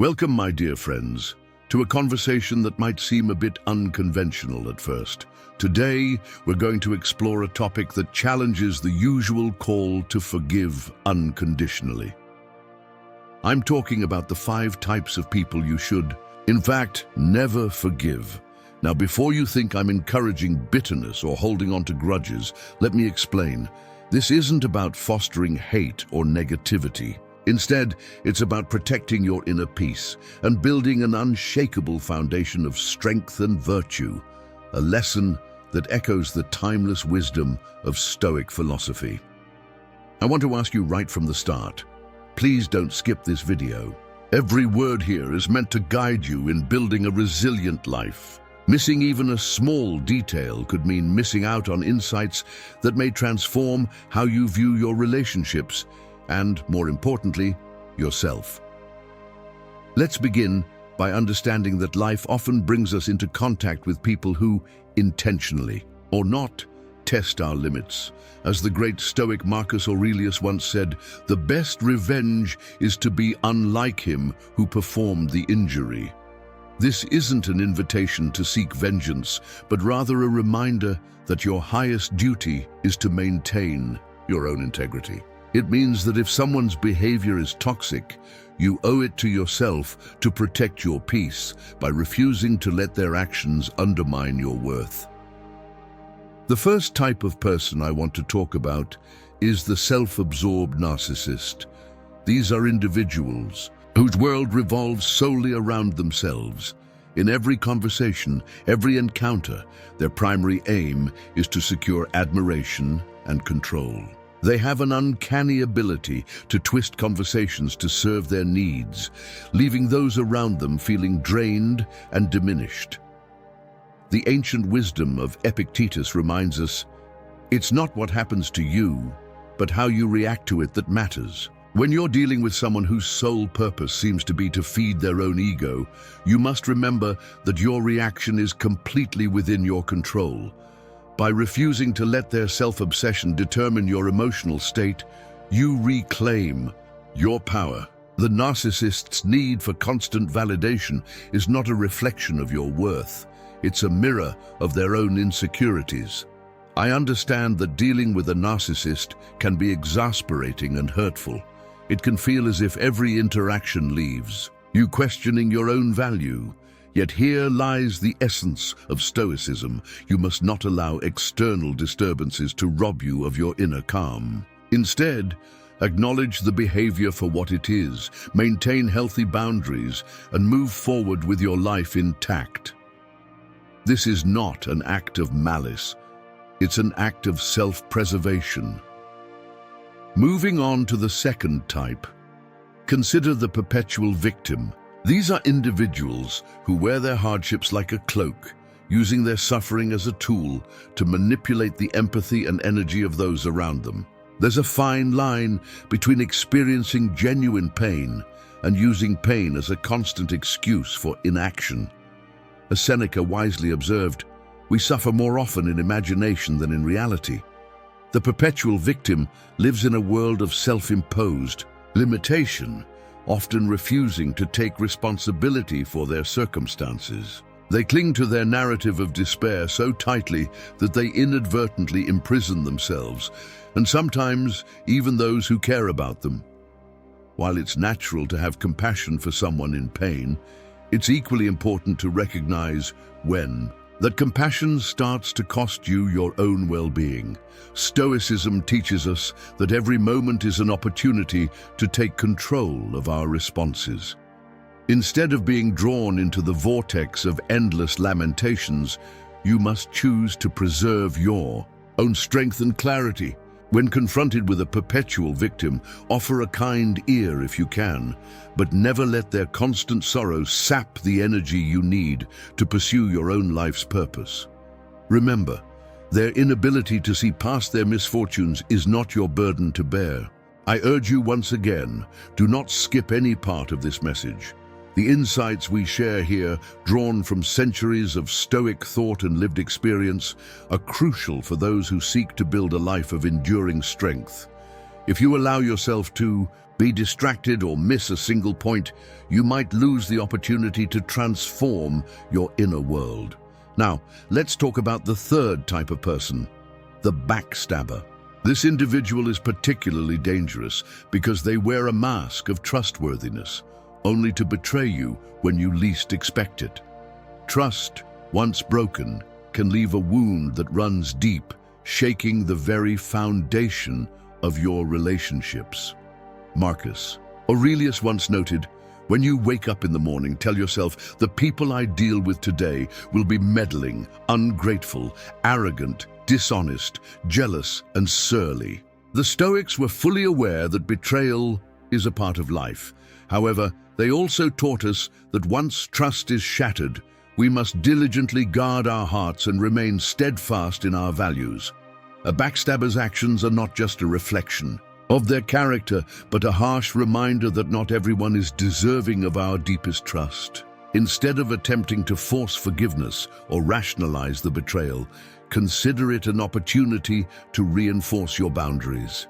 Welcome, my dear friends, to a conversation that might seem a bit unconventional at first. Today, we're going to explore a topic that challenges the usual call to forgive unconditionally. I'm talking about the 5 types of people you should, in fact, never forgive. Now, before you think I'm encouraging bitterness or holding on to grudges, let me explain. This isn't about fostering hate or negativity. Instead, it's about protecting your inner peace and building an unshakable foundation of strength and virtue, a lesson that echoes the timeless wisdom of Stoic philosophy. I want to ask you right from the start, please don't skip this video. Every word here is meant to guide you in building a resilient life. Missing even a small detail could mean missing out on insights that may transform how you view your relationships and, more importantly, yourself. Let's begin by understanding that life often brings us into contact with people who, intentionally or not, test our limits. As the great Stoic Marcus Aurelius once said, "The best revenge is to be unlike him who performed the injury." This isn't an invitation to seek vengeance, but rather a reminder that your highest duty is to maintain your own integrity. It means that if someone's behavior is toxic, you owe it to yourself to protect your peace by refusing to let their actions undermine your worth. The first type of person I want to talk about is the self-absorbed narcissist. These are individuals whose world revolves solely around themselves. In every conversation, every encounter, their primary aim is to secure admiration and control. They have an uncanny ability to twist conversations to serve their needs, leaving those around them feeling drained and diminished. The ancient wisdom of Epictetus reminds us, it's not what happens to you, but how you react to it that matters. When you're dealing with someone whose sole purpose seems to be to feed their own ego, you must remember that your reaction is completely within your control. By refusing to let their self-obsession determine your emotional state, you reclaim your power. The narcissist's need for constant validation is not a reflection of your worth. It's a mirror of their own insecurities. I understand that dealing with a narcissist can be exasperating and hurtful. It can feel as if every interaction leaves you questioning your own value. Yet here lies the essence of Stoicism. You must not allow external disturbances to rob you of your inner calm. Instead, acknowledge the behavior for what it is, maintain healthy boundaries, and move forward with your life intact. This is not an act of malice. It's an act of self-preservation. Moving on to the second type, consider the perpetual victim. These are individuals who wear their hardships like a cloak, using their suffering as a tool to manipulate the empathy and energy of those around them. There's a fine line between experiencing genuine pain and using pain as a constant excuse for inaction. As Seneca wisely observed, we suffer more often in imagination than in reality. The perpetual victim lives in a world of self-imposed limitation, often refusing to take responsibility for their circumstances. They cling to their narrative of despair so tightly that they inadvertently imprison themselves, and sometimes even those who care about them. While it's natural to have compassion for someone in pain, it's equally important to recognize when that compassion starts to cost you your own well-being. Stoicism teaches us that every moment is an opportunity to take control of our responses. Instead of being drawn into the vortex of endless lamentations, you must choose to preserve your own strength and clarity. When confronted with a perpetual victim, offer a kind ear if you can, but never let their constant sorrow sap the energy you need to pursue your own life's purpose. Remember, their inability to see past their misfortunes is not your burden to bear. I urge you once again, do not skip any part of this message. The insights we share here, drawn from centuries of Stoic thought and lived experience, are crucial for those who seek to build a life of enduring strength. If you allow yourself to Be distracted or miss a single point, you might lose the opportunity to transform your inner world. Now, let's talk about the third type of person, the backstabber. This individual is particularly dangerous because they wear a mask of trustworthiness, only to betray you when you least expect it. Trust, once broken, can leave a wound that runs deep, shaking the very foundation of your relationships. Marcus Aurelius once noted, "When you wake up in the morning, tell yourself, the people I deal with today will be meddling, ungrateful, arrogant, dishonest, jealous, and surly." The Stoics were fully aware that betrayal is a part of life. However, they also taught us that once trust is shattered, we must diligently guard our hearts and remain steadfast in our values. A backstabber's actions are not just a reflection of their character, but a harsh reminder that not everyone is deserving of our deepest trust. Instead of attempting to force forgiveness or rationalize the betrayal, consider it an opportunity to reinforce your boundaries.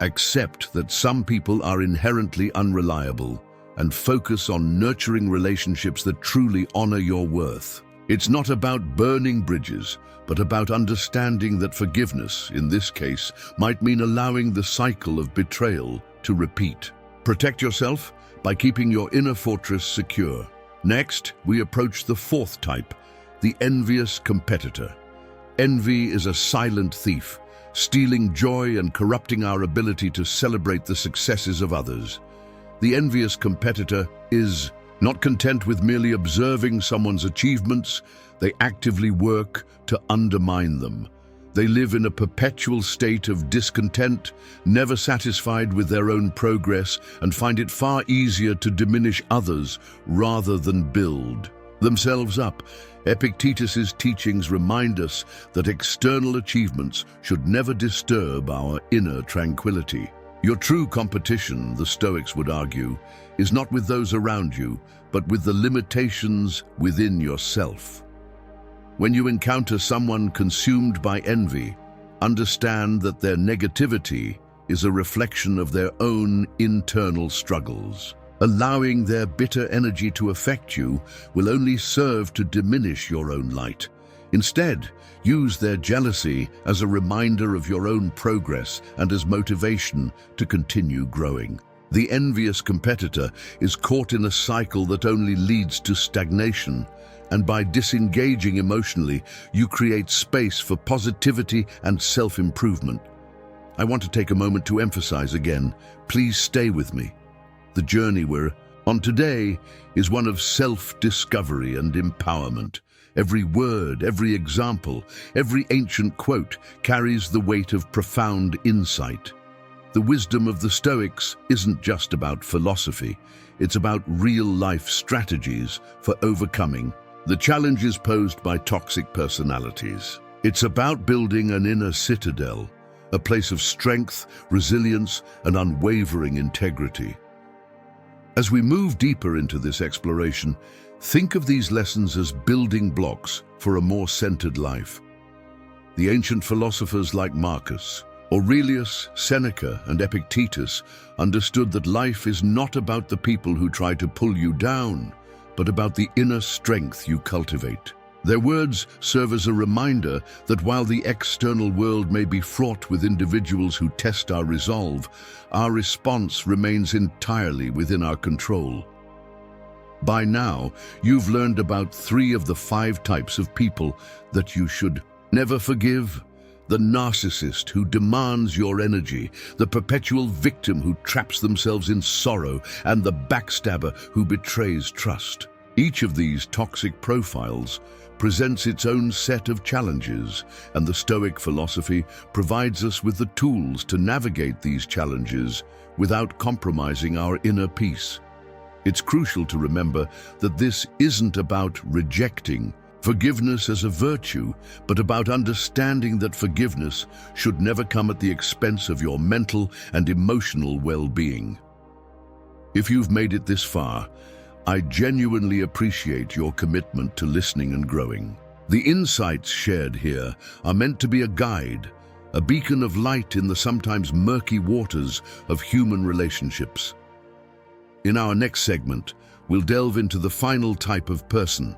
Accept that some people are inherently unreliable and focus on nurturing relationships that truly honor your worth. It's not about burning bridges, but about understanding that forgiveness, in this case, might mean allowing the cycle of betrayal to repeat. Protect yourself by keeping your inner fortress secure. Next, we approach the fourth type, the envious competitor. Envy is a silent thief, stealing joy and corrupting our ability to celebrate the successes of others. The envious competitor is not content with merely observing someone's achievements. They actively work to undermine them. They live in a perpetual state of discontent, never satisfied with their own progress, and find it far easier to diminish others rather than build themselves up. Epictetus's teachings remind us that external achievements should never disturb our inner tranquility. Your true competition, the Stoics would argue, is not with those around you, but with the limitations within yourself. When you encounter someone consumed by envy, understand that their negativity is a reflection of their own internal struggles. Allowing their bitter energy to affect you will only serve to diminish your own light. Instead, use their jealousy as a reminder of your own progress and as motivation to continue growing. The envious competitor is caught in a cycle that only leads to stagnation, and by disengaging emotionally, you create space for positivity and self-improvement. I want to take a moment to emphasize again, please stay with me. The journey we're on today is one of self-discovery and empowerment. Every word, every example, every ancient quote carries the weight of profound insight. The wisdom of the Stoics isn't just about philosophy, it's about real-life strategies for overcoming the challenges posed by toxic personalities. It's about building an inner citadel, a place of strength, resilience, and unwavering integrity. As we move deeper into this exploration, think of these lessons as building blocks for a more centered life. The ancient philosophers like Marcus Aurelius, Seneca, and Epictetus understood that life is not about the people who try to pull you down, but about the inner strength you cultivate. Their words serve as a reminder that while the external world may be fraught with individuals who test our resolve, our response remains entirely within our control. By now, you've learned about 3 of the 5 types of people that you should never forgive. The narcissist who demands your energy, the perpetual victim who traps themselves in sorrow, and the backstabber who betrays trust. Each of these toxic profiles presents its own set of challenges, and the Stoic philosophy provides us with the tools to navigate these challenges without compromising our inner peace. It's crucial to remember that this isn't about rejecting forgiveness as a virtue, but about understanding that forgiveness should never come at the expense of your mental and emotional well-being. If you've made it this far, I genuinely appreciate your commitment to listening and growing. The insights shared here are meant to be a guide, a beacon of light in the sometimes murky waters of human relationships. In our next segment, we'll delve into the final type of person,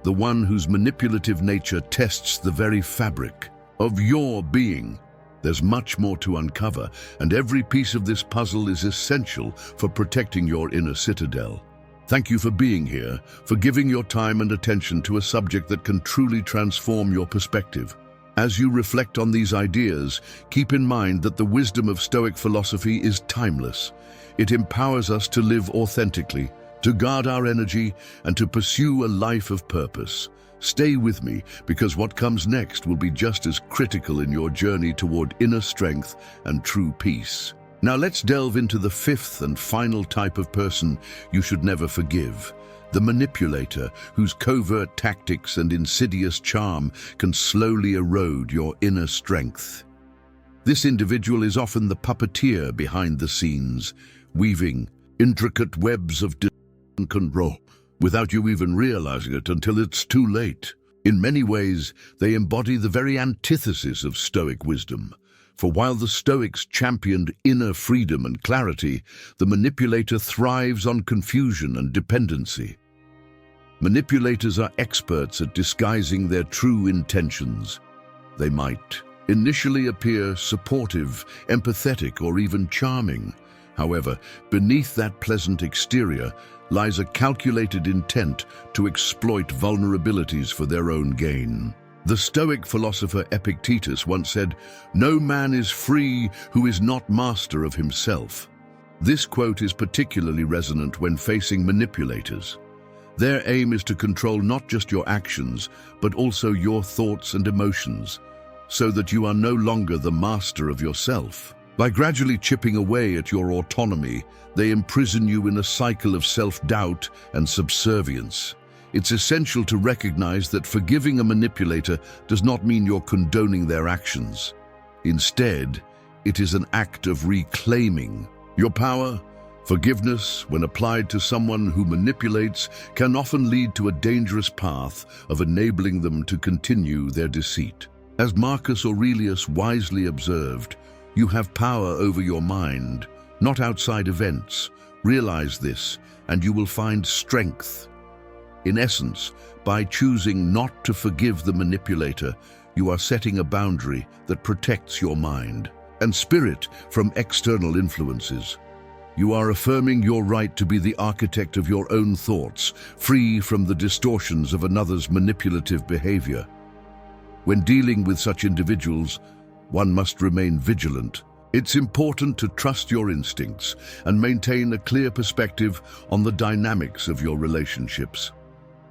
the one whose manipulative nature tests the very fabric of your being. There's much more to uncover, and every piece of this puzzle is essential for protecting your inner citadel. Thank you for being here, for giving your time and attention to a subject that can truly transform your perspective. As you reflect on these ideas, keep in mind that the wisdom of Stoic philosophy is timeless. It empowers us to live authentically, to guard our energy, and to pursue a life of purpose. Stay with me, because what comes next will be just as critical in your journey toward inner strength and true peace. Now let's delve into the fifth and final type of person you should never forgive, the manipulator, whose covert tactics and insidious charm can slowly erode your inner strength. This individual is often the puppeteer behind the scenes, weaving intricate webs of control without you even realizing it until it's too late. In many ways, they embody the very antithesis of Stoic wisdom. For while the Stoics championed inner freedom and clarity, the manipulator thrives on confusion and dependency. Manipulators are experts at disguising their true intentions. They might initially appear supportive, empathetic, or even charming. However, beneath that pleasant exterior lies a calculated intent to exploit vulnerabilities for their own gain. The Stoic philosopher Epictetus once said, "No man is free who is not master of himself." This quote is particularly resonant when facing manipulators. Their aim is to control not just your actions, but also your thoughts and emotions, so that you are no longer the master of yourself. By gradually chipping away at your autonomy, they imprison you in a cycle of self-doubt and subservience. It's essential to recognize that forgiving a manipulator does not mean you're condoning their actions. Instead, it is an act of reclaiming your power. Forgiveness, when applied to someone who manipulates, can often lead to a dangerous path of enabling them to continue their deceit. As Marcus Aurelius wisely observed, you have power over your mind, not outside events. Realize this, and you will find strength. In essence, by choosing not to forgive the manipulator, you are setting a boundary that protects your mind and spirit from external influences. You are affirming your right to be the architect of your own thoughts, free from the distortions of another's manipulative behavior. When dealing with such individuals, one must remain vigilant. It's important to trust your instincts and maintain a clear perspective on the dynamics of your relationships.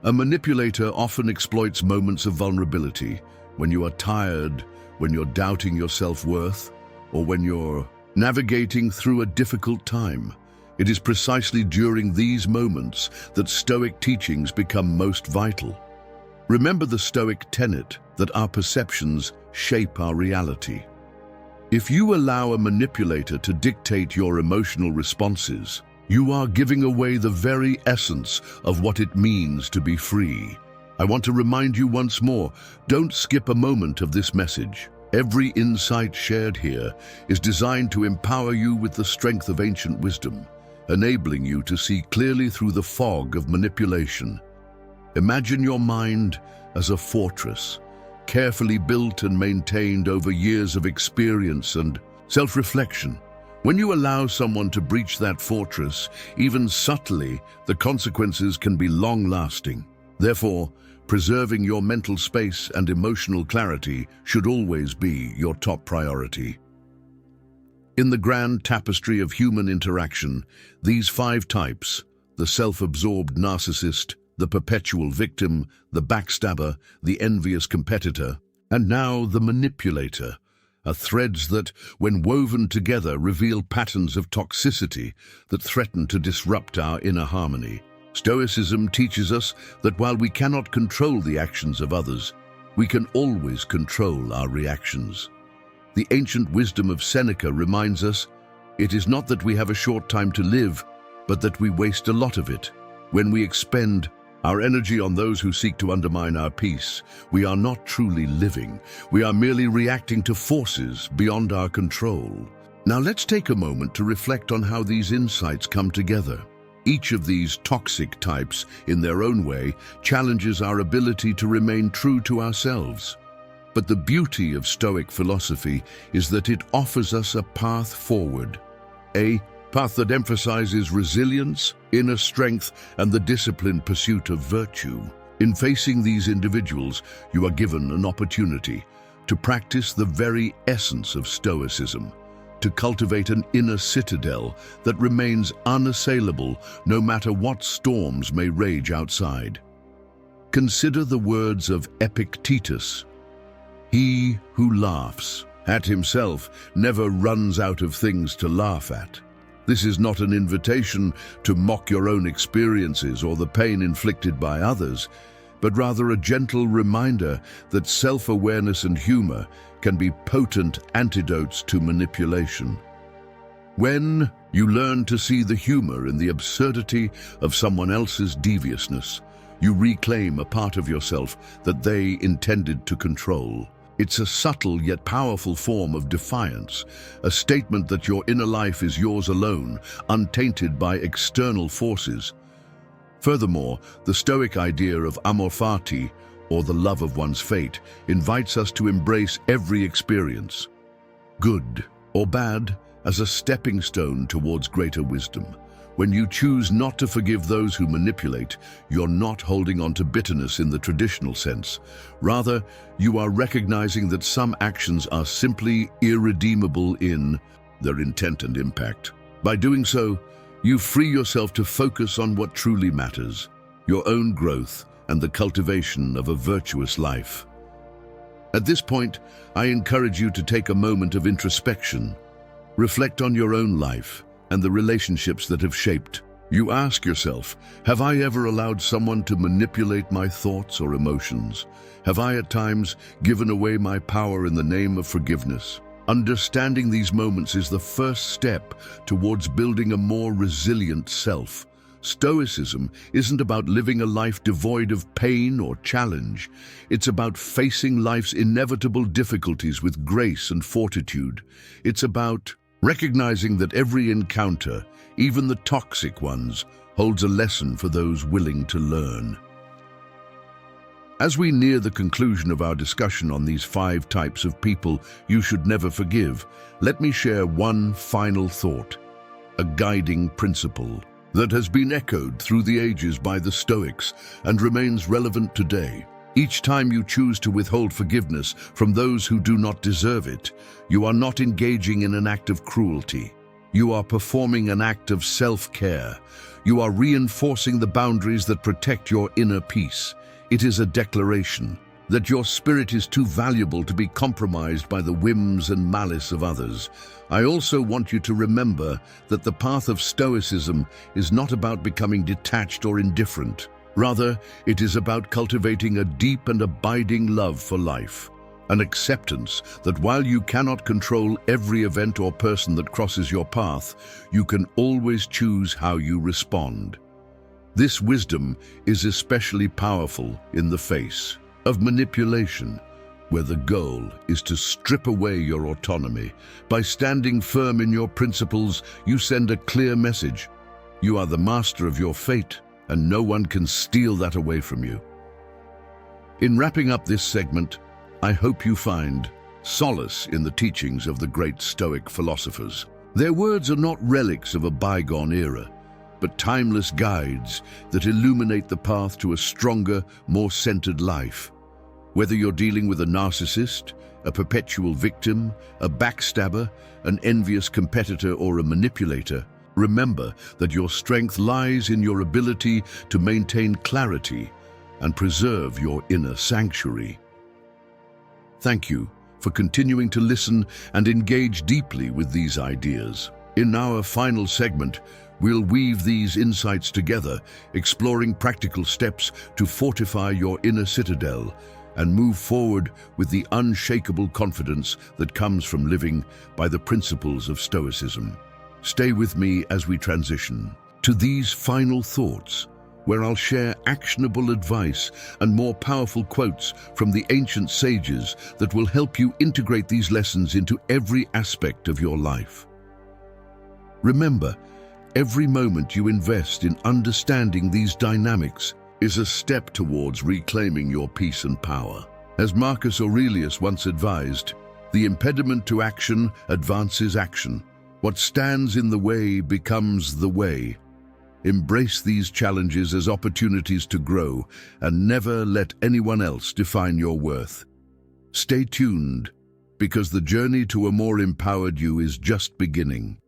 A manipulator often exploits moments of vulnerability, when you are tired, when you're doubting your self-worth, or when you're navigating through a difficult time. It is precisely during these moments that Stoic teachings become most vital. Remember the Stoic tenet that our perceptions shape our reality. If you allow a manipulator to dictate your emotional responses, you are giving away the very essence of what it means to be free. I want to remind you once more, don't skip a moment of this message. Every insight shared here is designed to empower you with the strength of ancient wisdom, enabling you to see clearly through the fog of manipulation. Imagine your mind as a fortress, carefully built and maintained over years of experience and self-reflection. When you allow someone to breach that fortress, even subtly, the consequences can be long-lasting. Therefore, preserving your mental space and emotional clarity should always be your top priority. In the grand tapestry of human interaction, these 5 types, the self-absorbed narcissist, the perpetual victim, the backstabber, the envious competitor, and now the manipulator, are threads that, when woven together, reveal patterns of toxicity that threaten to disrupt our inner harmony. Stoicism teaches us that while we cannot control the actions of others, we can always control our reactions. The ancient wisdom of Seneca reminds us, it is not that we have a short time to live, but that we waste a lot of it. When we expend our energy on those who seek to undermine our peace, we are not truly living. We are merely reacting to forces beyond our control. Now let's take a moment to reflect on how these insights come together. Each of these toxic types, in their own way, challenges our ability to remain true to ourselves. But the beauty of Stoic philosophy is that it offers us a path forward. A path that emphasizes resilience, inner strength, and the disciplined pursuit of virtue. In facing these individuals, you are given an opportunity to practice the very essence of Stoicism, to cultivate an inner citadel that remains unassailable no matter what storms may rage outside. Consider the words of Epictetus. He who laughs at himself never runs out of things to laugh at. This is not an invitation to mock your own experiences or the pain inflicted by others, but rather a gentle reminder that self-awareness and humor can be potent antidotes to manipulation. When you learn to see the humor in the absurdity of someone else's deviousness, you reclaim a part of yourself that they intended to control. It's a subtle yet powerful form of defiance, a statement that your inner life is yours alone, untainted by external forces. Furthermore, the Stoic idea of amor fati, or the love of one's fate, invites us to embrace every experience, good or bad, as a stepping stone towards greater wisdom. When you choose not to forgive those who manipulate, you're not holding on to bitterness in the traditional sense. Rather, you are recognizing that some actions are simply irredeemable in their intent and impact. By doing so, you free yourself to focus on what truly matters, your own growth and the cultivation of a virtuous life. At this point, I encourage you to take a moment of introspection. Reflect on your own life and the relationships that have shaped. You ask yourself, have I ever allowed someone to manipulate my thoughts or emotions? Have I at times given away my power in the name of forgiveness? Understanding these moments is the first step towards building a more resilient self. Stoicism isn't about living a life devoid of pain or challenge. It's about facing life's inevitable difficulties with grace and fortitude. It's about recognizing that every encounter, even the toxic ones, holds a lesson for those willing to learn. As we near the conclusion of our discussion on these 5 types of people you should never forgive, let me share one final thought, a guiding principle that has been echoed through the ages by the Stoics and remains relevant today. Each time you choose to withhold forgiveness from those who do not deserve it, you are not engaging in an act of cruelty. You are performing an act of self-care. You are reinforcing the boundaries that protect your inner peace. It is a declaration that your spirit is too valuable to be compromised by the whims and malice of others. I also want you to remember that the path of Stoicism is not about becoming detached or indifferent. Rather, it is about cultivating a deep and abiding love for life, an acceptance that while you cannot control every event or person that crosses your path, you can always choose how you respond. This wisdom is especially powerful in the face of manipulation, where the goal is to strip away your autonomy. By standing firm in your principles, you send a clear message. You are the master of your fate, and no one can steal that away from you. In wrapping up this segment, I hope you find solace in the teachings of the great Stoic philosophers. Their words are not relics of a bygone era, but timeless guides that illuminate the path to a stronger, more centered life. Whether you're dealing with a narcissist, a perpetual victim, a backstabber, an envious competitor, or a manipulator, remember that your strength lies in your ability to maintain clarity and preserve your inner sanctuary. Thank you for continuing to listen and engage deeply with these ideas. In our final segment, we'll weave these insights together, exploring practical steps to fortify your inner citadel and move forward with the unshakable confidence that comes from living by the principles of Stoicism. Stay with me as we transition to these final thoughts, where I'll share actionable advice and more powerful quotes from the ancient sages that will help you integrate these lessons into every aspect of your life. Remember, every moment you invest in understanding these dynamics is a step towards reclaiming your peace and power. As Marcus Aurelius once advised, the impediment to action advances action. What stands in the way becomes the way. Embrace these challenges as opportunities to grow and never let anyone else define your worth. Stay tuned, because the journey to a more empowered you is just beginning.